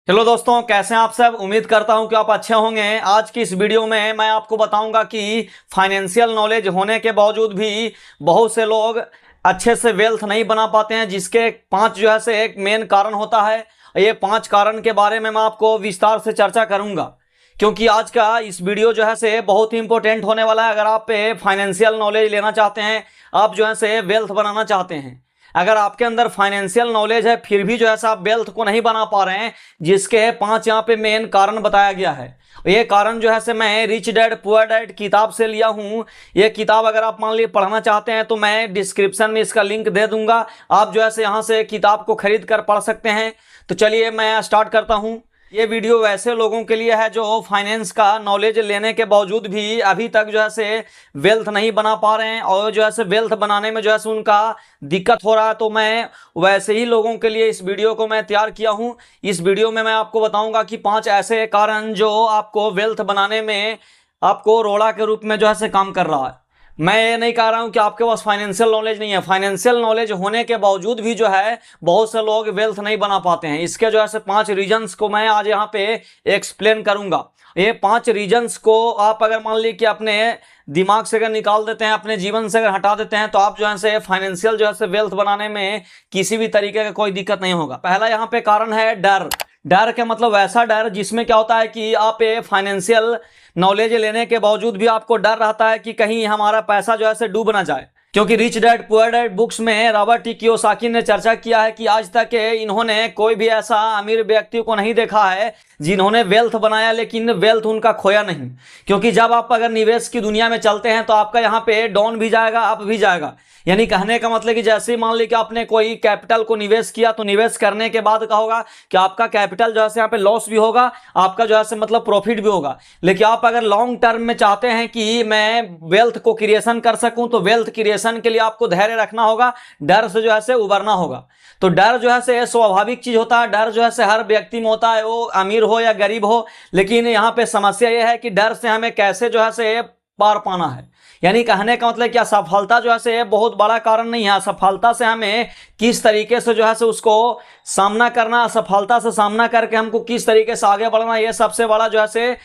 Hello दोस्तों, कैसे हैं आप सब। उम्मीद करता हूं कि आप अच्छे होंगे। आज की इस वीडियो में मैं आपको बताऊंगा कि फाइनेंशियल नॉलेज होने के बावजूद भी बहुत से लोग अच्छे से वेल्थ नहीं बना पाते हैं, जिसके पांच जो है से एक मेन कारण होता है। ये पांच कारण के बारे में मैं आपको विस्तार से चर्चा करूंगा, क्योंकि आज का इस वीडियो जो है से बहुत ही इंपॉर्टेंट होने वाला है। अगर आप फाइनेंशियल नॉलेज लेना चाहते हैं, आप जो है से वेल्थ बनाना चाहते हैं, अगर आपके अंदर फाइनेंशियल नॉलेज है फिर भी जो है आप वेल्थ को नहीं बना पा रहे हैं, जिसके पांच यहाँ पे मेन कारण बताया गया है। ये कारण जो है से मैं रिच डैड पुअर डैड किताब से लिया हूँ। ये किताब अगर आप मान लीजिए पढ़ना चाहते हैं तो मैं डिस्क्रिप्शन में इसका लिंक दे दूंगा, आप जो है से यहाँ से किताब को खरीद कर पढ़ सकते हैं। तो चलिए मैं स्टार्ट करता हूँ। ये वीडियो वैसे लोगों के लिए है जो फाइनेंस का नॉलेज लेने के बावजूद भी अभी तक जो है से वेल्थ नहीं बना पा रहे हैं, और जो है से वेल्थ बनाने में जो है से उनका दिक्कत हो रहा है। तो मैं वैसे ही लोगों के लिए इस वीडियो को मैं तैयार किया हूं। इस वीडियो में मैं आपको बताऊंगा कि पांच ऐसे कारण जो आपको वेल्थ बनाने में आपको रोड़ा के रूप में जो है से काम कर रहा है। मैं ये नहीं कह रहा हूं कि आपके पास फाइनेंशियल नॉलेज नहीं है, फाइनेंशियल नॉलेज होने के बावजूद भी जो है बहुत से लोग वेल्थ नहीं बना पाते हैं। इसके जो है से पांच रीजंस को मैं आज यहाँ पे एक्सप्लेन करूंगा। ये पांच रीजंस को आप अगर मान लीजिए कि अपने दिमाग से अगर निकाल देते हैं, अपने जीवन से अगर हटा देते हैं, तो आप जो है से फाइनेंशियल जो है से वेल्थ बनाने में किसी भी तरीके का कोई दिक्कत नहीं होगा। पहला यहाँ पे कारण है डर। डर का मतलब वैसा डर जिसमें क्या होता है कि आप फाइनेंशियल नॉलेज लेने के बावजूद भी आपको डर रहता है कि कहीं हमारा पैसा जो है से डूब ना जाए। क्योंकि rich dad poor dad books में रॉबर्ट टी कियोसाकी ने चर्चा किया है कि आज तक इन्होंने कोई भी ऐसा अमीर व्यक्ति को नहीं देखा है जिन्होंने वेल्थ बनाया लेकिन वेल्थ उनका खोया नहीं। क्योंकि जब आप अगर निवेश की दुनिया में चलते हैं तो आपका यहाँ पे डाउन भी जाएगा, अप भी जाएगा। यानी कहने का मतलब कि जैसे ही मान ली कि आपने कोई कैपिटल को निवेश किया, तो निवेश करने के बाद क्या होगा कि आपका कैपिटल जो है यहाँ पे लॉस भी होगा, आपका जो है मतलब प्रॉफिट भी होगा। लेकिन आप अगर लॉन्ग टर्म में चाहते हैं कि मैं वेल्थ को क्रिएशन कर सकूं, तो वेल्थ क्रिएशन के लिए आपको धैर्य रखना होगा, डर से जो है उबरना होगा। तो डर जो है स्वाभाविक चीज होता है। डर जो है हर व्यक्ति में होता है, वो अमीर हो या गरीब हो। लेकिन यहाँ पे समस्या यह है कि डर से हमें कैसे जो है पार पाना है। यानी कहने का मतलब क्या, असफलता जो है बहुत बड़ा कारण नहीं है। असफलता से हमें किस तरीके से जो है उसको सामना करना, असफलता से सामना करके हमको किस तरीके से आगे बढ़ना, यह सबसे बड़ा जो है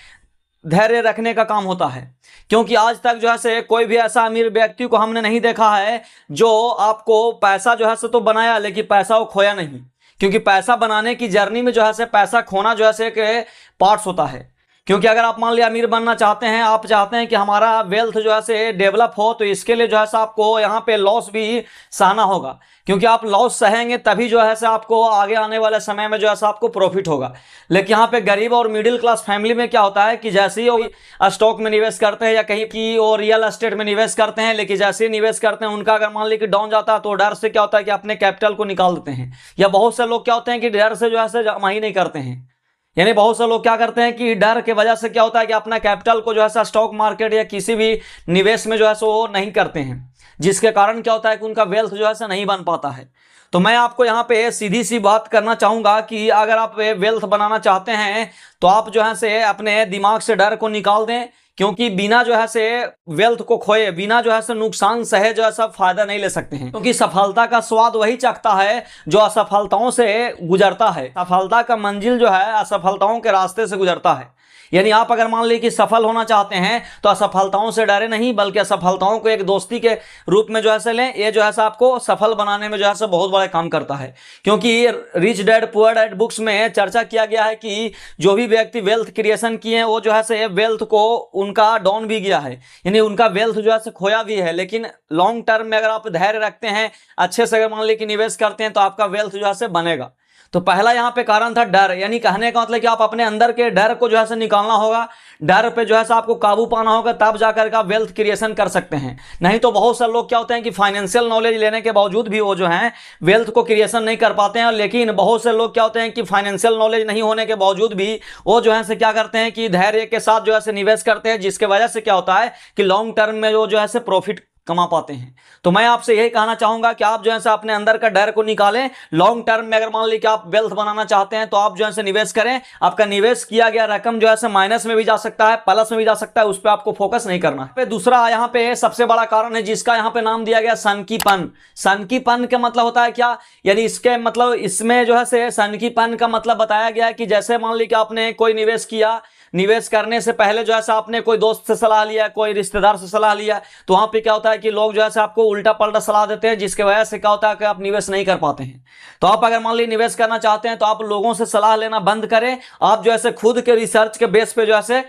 धैर्य रखने का काम होता है। क्योंकि आज तक जो है कोई भी ऐसा अमीर व्यक्ति को हमने नहीं देखा है जो आपको पैसा जो है तो बनाया लेकिन पैसा वो खोया नहीं। क्योंकि पैसा बनाने की जर्नी में जो है पैसा खोना जो है एक पार्ट्स होता है। क्योंकि अगर आप मान लिया अमीर बनना चाहते हैं, आप चाहते हैं कि हमारा वेल्थ जो है डेवलप हो, तो इसके लिए जो है आपको यहाँ पे लॉस भी सहना होगा। क्योंकि आप लॉस सहेंगे तभी जो है आपको आगे आने वाले समय में जो है आपको प्रॉफिट होगा। लेकिन यहाँ पे गरीब और मिडिल क्लास फैमिली में क्या होता है कि जैसे ही वो स्टॉक में निवेश करते हैं या कहीं की और रियल एस्टेट में निवेश करते हैं, लेकिन जैसे ही निवेश करते हैं उनका अगर मान लीजिए डाउन जाता है, तो डर से क्या होता है कि अपने कैपिटल को निकाल देते हैं। या बहुत से लोग क्या होते हैं कि डर से जो है जमा ही नहीं करते हैं। यानी बहुत से लोग क्या करते हैं कि डर के वजह से क्या होता है कि अपना कैपिटल को जो है स्टॉक मार्केट या किसी भी निवेश में जो है वो नहीं करते हैं, जिसके कारण क्या होता है कि उनका वेल्थ जो है नहीं बन पाता है। तो मैं आपको यहाँ पे सीधी सी बात करना चाहूंगा कि अगर आप वेल्थ बनाना चाहते हैं तो आप जो है अपने दिमाग से डर को निकाल दें। क्योंकि बिना जो है वेल्थ को खोए, बिना जो है नुकसान सहे जो है फायदा नहीं ले सकते हैं। क्योंकि सफलता का स्वाद वही चखता है जो असफलताओं से गुजरता है। सफलता का मंजिल जो है असफलताओं के रास्ते से गुजरता है। यानी आप अगर मान लीजिए कि सफल होना चाहते हैं तो असफलताओं से डरे नहीं, बल्कि असफलताओं को एक दोस्ती के रूप में जो है लें। ये जो है आपको सफल बनाने में जो है बहुत बड़ा काम करता है। क्योंकि rich dad poor dad books में चर्चा किया गया है कि जो भी व्यक्ति वेल्थ क्रिएशन किए हैं वो जो है वेल्थ को उनका डाउन भी गया है, यानी उनका वेल्थ जो है खोया भी है। लेकिन लॉन्ग टर्म में अगर आप धैर्य रखते हैं, अच्छे से अगर मान लीजिए कि निवेश करते हैं, तो आपका वेल्थ जो है बनेगा। तो पहला यहाँ पे कारण था डर। यानी कहने का मतलब कि आप अपने अंदर के डर को जो है निकालना होगा, डर पे जो है आपको काबू पाना होगा, तब जाकर के आप वेल्थ क्रिएशन कर सकते हैं। नहीं तो बहुत सारे लोग क्या होते हैं कि फाइनेंशियल नॉलेज लेने के बावजूद भी वो जो है वेल्थ को क्रिएशन नहीं कर पाते हैं। लेकिन बहुत से लोग क्या होते हैं कि फाइनेंशियल नॉलेज नहीं होने के बावजूद भी वो जो है क्या करते हैं कि धैर्य के साथ जो है निवेश करते हैं, जिसके वजह से क्या होता है कि लॉन्ग टर्म में वो जो है प्रॉफिट कमा पाते हैं। तो मैं आपसे यही कहना चाहूंगा कि आप जो है अपने अंदर का डर को निकालें। लॉन्ग टर्म में अगर मान लीजिए कि आप वेल्थ बनाना चाहते हैं तो आप जो है निवेश करें। आपका निवेश किया गया रकम जो है माइनस में भी जा सकता है, प्लस में भी जा सकता है, उस पर आपको फोकस नहीं करना है। दूसरा यहाँ पे सबसे बड़ा कारण है जिसका यहाँ पे नाम दिया गया सनकीपन। सनकीपन का मतलब होता है क्या, यानी इसके मतलब इसमें जो है सनकीपन का मतलब बताया गया है कि जैसे मान लीजिए कि आपने कोई निवेश किया, निवेश करने से पहले जो है आपने कोई दोस्त से सलाह लिया, कोई रिश्तेदार से सलाह लिया, तो वहां पे क्या होता है कि लोग जो है आपको उल्टा पलटा सलाह देते हैं, जिसके वजह से क्या होता है कि आप निवेश नहीं कर पाते हैं। तो आप अगर मान लीजिए निवेश करना चाहते हैं तो आप लोगों से सलाह लेना बंद करें। आप जो है खुद के रिसर्च के बेस पे जो है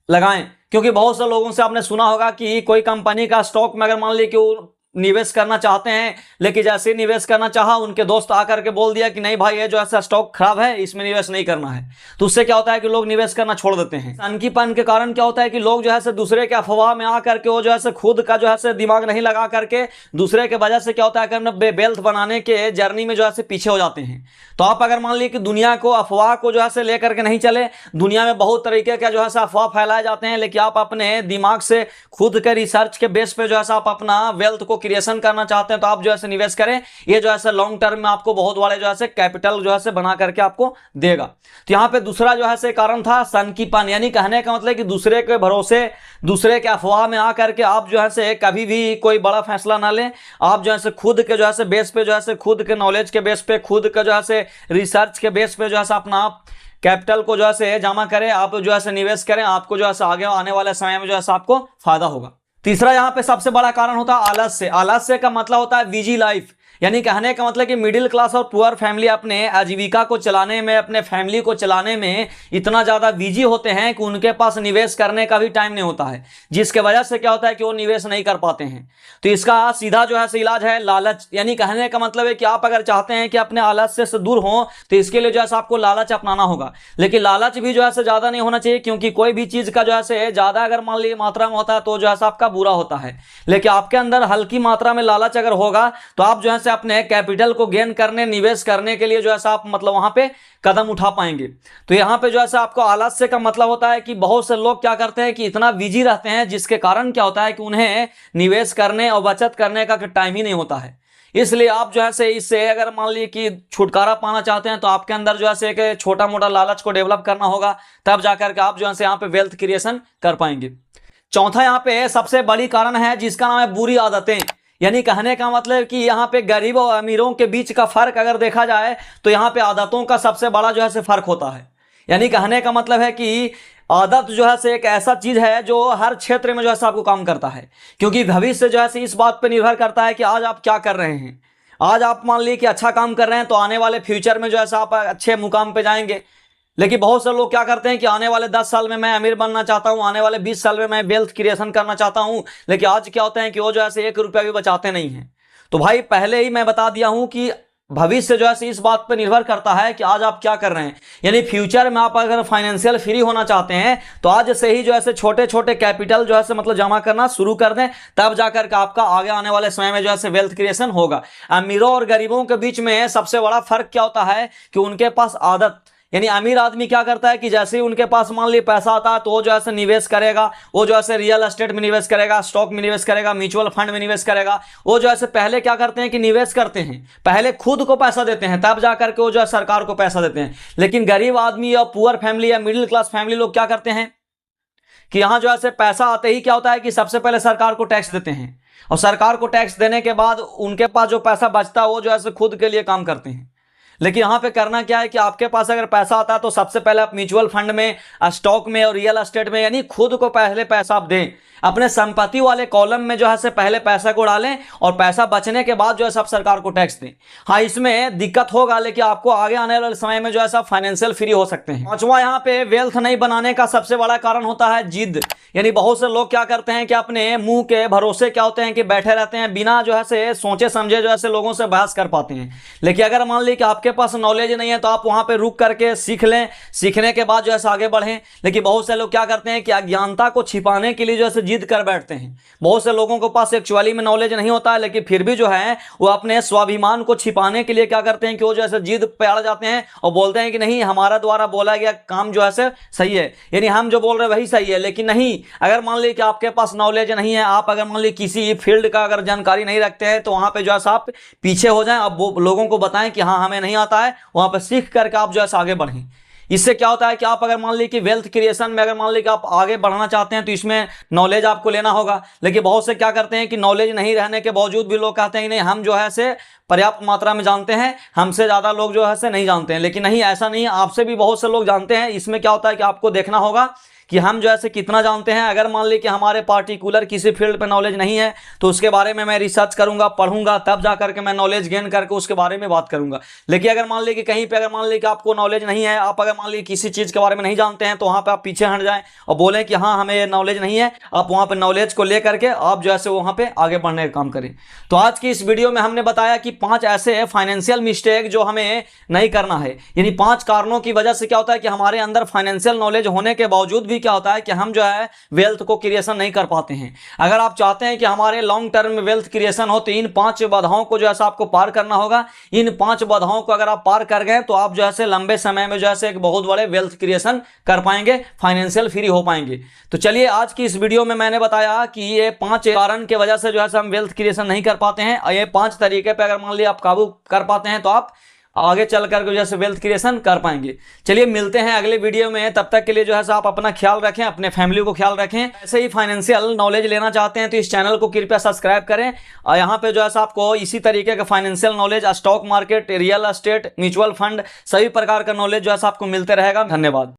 लगाएं। क्योंकि बहुत से लोगों से आपने सुना होगा कि कोई कंपनी का स्टॉक में अगर मान लीजिए कि वो निवेश करना चाहते हैं, लेकिन जैसे ही निवेश करना चाहा उनके दोस्त आकर के बोल दिया कि नहीं भाई ये जो ऐसा स्टॉक खराब है, इसमें निवेश नहीं करना है। तो उससे क्या होता है कि लोग निवेश करना छोड़ देते हैं। सनकीपन के कारण क्या होता है कि लोग जो है दूसरे के अफवाह में आकर के वो जो है खुद का जो है दिमाग नहीं लगा करके दूसरे के वजह से क्या होता है कि वेल्थ बनाने के जर्नी में जो है पीछे हो जाते हैं। तो आप अगर मान लीजिए कि दुनिया को अफवाह को जो है लेकर के नहीं चले, दुनिया में बहुत तरीके के जो है अफवाह फैलाए जाते हैं, लेकिन आप अपने दिमाग से खुद के रिसर्च के बेस पे जो है आप अपना वेल्थ को क्रिएशन करना चाहते हैं तो आप जो है निवेश करें। ये जो है लॉन्ग टर्म में आपको बहुत बड़े जो है कैपिटल जो है बना करके आपको देगा। तो यहाँ पे दूसरा जो है कारण था सनकीपन, यानी कहने का मतलब कि दूसरे के भरोसे, दूसरे के अफवाह में आकर के आप जो है कभी भी कोई बड़ा फैसला ना लें। आप जो है खुद के जो है बेस पे जो है खुद के नॉलेज के बेस पे, खुद के जो है रिसर्च के बेस पे जो है अपना कैपिटल को जो है जमा करें, आप जो है निवेश करें। आपको जो है आगे आने वाले समय में जो है आपको फायदा होगा। तीसरा यहाँ पे सबसे बड़ा कारण होता है आलस्य। आलस्य का मतलब होता है बिजी लाइफ, यानी कहने का मतलब कि मिडिल क्लास और पुअर फैमिली अपने आजीविका को चलाने में, अपने फैमिली को चलाने में इतना ज़्यादा बिजी होते हैं कि उनके पास निवेश करने का भी टाइम नहीं होता है, जिसके वजह से क्या होता है कि वो निवेश नहीं कर पाते हैं। तो इसका सीधा जो है इलाज है लालच। यानी कहने का मतलब है कि आप अगर चाहते हैं कि अपने आलस्य से दूर हों तो इसके लिए जो है आपको लालच अपनाना होगा। लेकिन लालच भी जो है ज़्यादा नहीं होना चाहिए, क्योंकि कोई भी चीज़ का जो है ज़्यादा अगर मान लीजिए मात्रा में होता है तो जो है आपका बुरा होता है। लेकिन आपके अंदर हल्की मात्रा में लालच अगर होगा तो आप जो है अपने कैपिटल को गेन करने, निवेश करने के लिए जो है आप मतलब वहां पे कदम उठा पाएंगे। तो यहां पे जो है आपको आलस्य का मतलब होता है कि बहुत से लोग क्या करते हैं कि इतना बिजी रहते हैं, जिसके कारण क्या होता है कि उन्हें निवेश करने और बचत करने का टाइम ही नहीं होता है। इसलिए आप जो है इससे अगर मान लीजिए कि छुटकारा पाना चाहते हैं तो आपके अंदर जो है एक छोटा मोटा लालच को डेवलप करना होगा, तब जाकर के आप जो है यहाँ पे वेल्थ क्रिएशन कर पाएंगे। चौथा यहाँ पे सबसे बड़ी कारण है जिसका नाम है बुरी आदतें। यानी कहने का मतलब कि यहाँ पे गरीबों और अमीरों के बीच का फर्क अगर देखा जाए तो यहाँ पे आदतों का सबसे बड़ा जो है फर्क होता है। यानी कहने का मतलब है कि आदत जो है एक ऐसा चीज है जो हर क्षेत्र में जो है आपको काम करता है, क्योंकि भविष्य जो है इस बात पे निर्भर करता है कि आज आप क्या कर रहे हैं। आज आप मान लीजिए कि अच्छा काम कर रहे हैं तो आने वाले फ्यूचर में जो है आप अच्छे मुकाम पे जाएंगे। लेकिन बहुत से लोग क्या करते हैं कि आने वाले 10 साल में मैं अमीर बनना चाहता हूं, आने वाले 20 साल में मैं वेल्थ क्रिएशन करना चाहता हूं, लेकिन आज क्या होता है कि वो जो है 1 रुपया भी बचाते नहीं हैं। तो भाई पहले ही मैं बता दिया हूं कि भविष्य जो है इस बात पर निर्भर करता है कि आज आप क्या कर रहे हैं। यानी फ्यूचर में आप अगर फाइनेंशियल फ्री होना चाहते हैं तो आज से ही जो है छोटे छोटे कैपिटल जो है मतलब जमा करना शुरू कर दें, तब जाकर के आपका आगे आने वाले समय में जो है वेल्थ क्रिएशन होगा। अमीरों और गरीबों के बीच में सबसे बड़ा फर्क क्या होता है कि उनके पास आदत, यानी अमीर आदमी क्या करता है कि जैसे ही उनके पास मान ली पैसा आता है तो वो जो है निवेश करेगा। वो जो है रियल एस्टेट में निवेश करेगा, स्टॉक में निवेश करेगा, म्यूचुअल फंड में निवेश करेगा। वो जो है पहले क्या करते हैं कि निवेश करते हैं, पहले खुद को पैसा देते हैं, तब जाकर के वो जो है सरकार को पैसा देते हैं। लेकिन गरीब आदमी या पुअर फैमिली या मिडिल क्लास फैमिली लोग क्या करते हैं कि यहाँ जो है पैसा आते ही क्या होता है कि सबसे पहले सरकार को टैक्स देते हैं, और सरकार को टैक्स देने के बाद उनके पास जो पैसा बचता है वो जो है खुद के लिए काम करते हैं। लेकिन यहाँ पे करना क्या है कि आपके पास अगर पैसा आता है तो सबसे पहले आप म्यूचुअल फंड में, स्टॉक में और रियल एस्टेट में, यानी खुद को पहले पैसा आप दें। अपने संपत्ति वाले कॉलम में जो है पहले पैसा को डालें और पैसा बचने के बाद जो है सब सरकार को टैक्स दें। हाँ, इसमें दिक्कत होगा लेकिन आपको आगे आने वाले समय में जो है सब फाइनेंशियल फ्री हो सकते हैं। पांचवा यहाँ पे वेल्थ नहीं बनाने का सबसे बड़ा कारण होता है जिद। यानी बहुत से लोग क्या करते हैं कि अपने मुंह के भरोसे क्या होते हैं कि बैठे रहते हैं, बिना जो है सोचे समझे जो है लोगों से बहस कर पाते हैं। लेकिन अगर मान ली कि आपके पास नॉलेज नहीं है तो आप वहां पे रुक करके सीख लें, सीखने के बाद जो है आगे बढ़ें। लेकिन बहुत से लोग क्या करते हैं कि अज्ञानता को छिपाने के लिए जो है जिद कर बैठते हैं। बहुत से लोगों के पास एक्चुअली में नॉलेज नहीं होता है, लेकिन फिर भी जो है वो अपने स्वाभिमान को छिपाने के लिए क्या करते हैं कि वो जो है जिद पे अड़ जाते हैं और बोलते हैं कि नहीं, हमारा द्वारा बोला गया काम जो है सही है, यानी हम जो बोल रहे हैं वही सही है। लेकिन नहीं, अगर मान लीजिए कि आपके पास नॉलेज नहीं है, आप अगर मान लीजिए किसी फील्ड का अगर जानकारी नहीं रखते हैं, तो वहां पे जो है आप पीछे हो जाएं। अब वो लोगों को बताएं कि हाँ हमें नहीं आता है, वहां पर सीख करके आप जो है आगे बढ़ें। इससे क्या होता है कि आप अगर मान लीजिए कि वेल्थ क्रिएशन में अगर मान लीजिए कि आप आगे बढ़ना चाहते हैं, तो इसमें नॉलेज आपको लेना होगा। लेकिन बहुत से क्या करते हैं कि नॉलेज नहीं रहने के बावजूद भी लोग कहते हैं कि नहीं हम जो है से पर्याप्त मात्रा में जानते हैं, हमसे ज़्यादा लोग जो है से नहीं जानते हैं। लेकिन नहीं, ऐसा नहीं है, आपसे भी बहुत से लोग जानते हैं। इसमें क्या होता है कि आपको देखना होगा कि हम जो है कितना जानते हैं। अगर मान लीजिए कि हमारे पार्टिकुलर किसी फील्ड पे नॉलेज नहीं है, तो उसके बारे में मैं रिसर्च करूंगा, पढ़ूंगा, तब जा करके मैं नॉलेज गेन करके उसके बारे में बात करूंगा। लेकिन अगर मान लीजिए कि कहीं पे अगर मान लीजिए कि आपको नॉलेज नहीं है, आप अगर मान लीजिए किसी चीज़ के बारे में नहीं जानते हैं, तो वहाँ पर आप पीछे हट जाएं और बोलें कि हाँ हमें ये नॉलेज नहीं है। आप वहाँ पर नॉलेज को ले करके आप जो है वहाँ पर आगे बढ़ने का काम करें। तो आज की इस वीडियो में हमने बताया कि 5 ऐसे फाइनेंशियल मिस्टेक जो हमें नहीं करना है, यानी 5 कारणों की वजह से क्या होता है कि हमारे अंदर फाइनेंशियल नॉलेज होने के बावजूद भी क्या होता है कि हम जो है वेल्थ को क्रिएशन नहीं कर पाते हैं। अगर आप चाहते हैं कि हमारे लॉन्ग टर्म में वेल्थ क्रिएशन हो, तो इन 5 बाधाओं को जो है आपको पार करना होगा। इन 5 बाधाओं को अगर आप पार कर गए, तो आप जो है लंबे समय में जो है एक बहुत बड़े वेल्थ क्रिएशन कर पाएंगे, फाइनेंशियल फ्री हो पाएंगे। तो चलिए, आज की इस वीडियो में मैंने बताया कि ये 5 कारण की वजह से जो है हम वेल्थ क्रिएशन नहीं कर पाते हैं। ये 5 तरीके पे अगर मान लीजिए आप काबू कर पाते हैं, तो आप आगे चलकर जो है वेल्थ क्रिएशन कर पाएंगे। चलिए मिलते हैं अगले वीडियो में, तब तक के लिए जो है आप अपना ख्याल रखें, अपने फैमिली को ख्याल रखें। ऐसे ही फाइनेंशियल नॉलेज लेना चाहते हैं तो इस चैनल को कृपया सब्सक्राइब करें। और यहाँ पे जो है आपको इसी तरीके का financial knowledge, stock market, real estate, mutual fund, सभी प्रकार का नॉलेज जो है आपको मिलते रहेगा। धन्यवाद।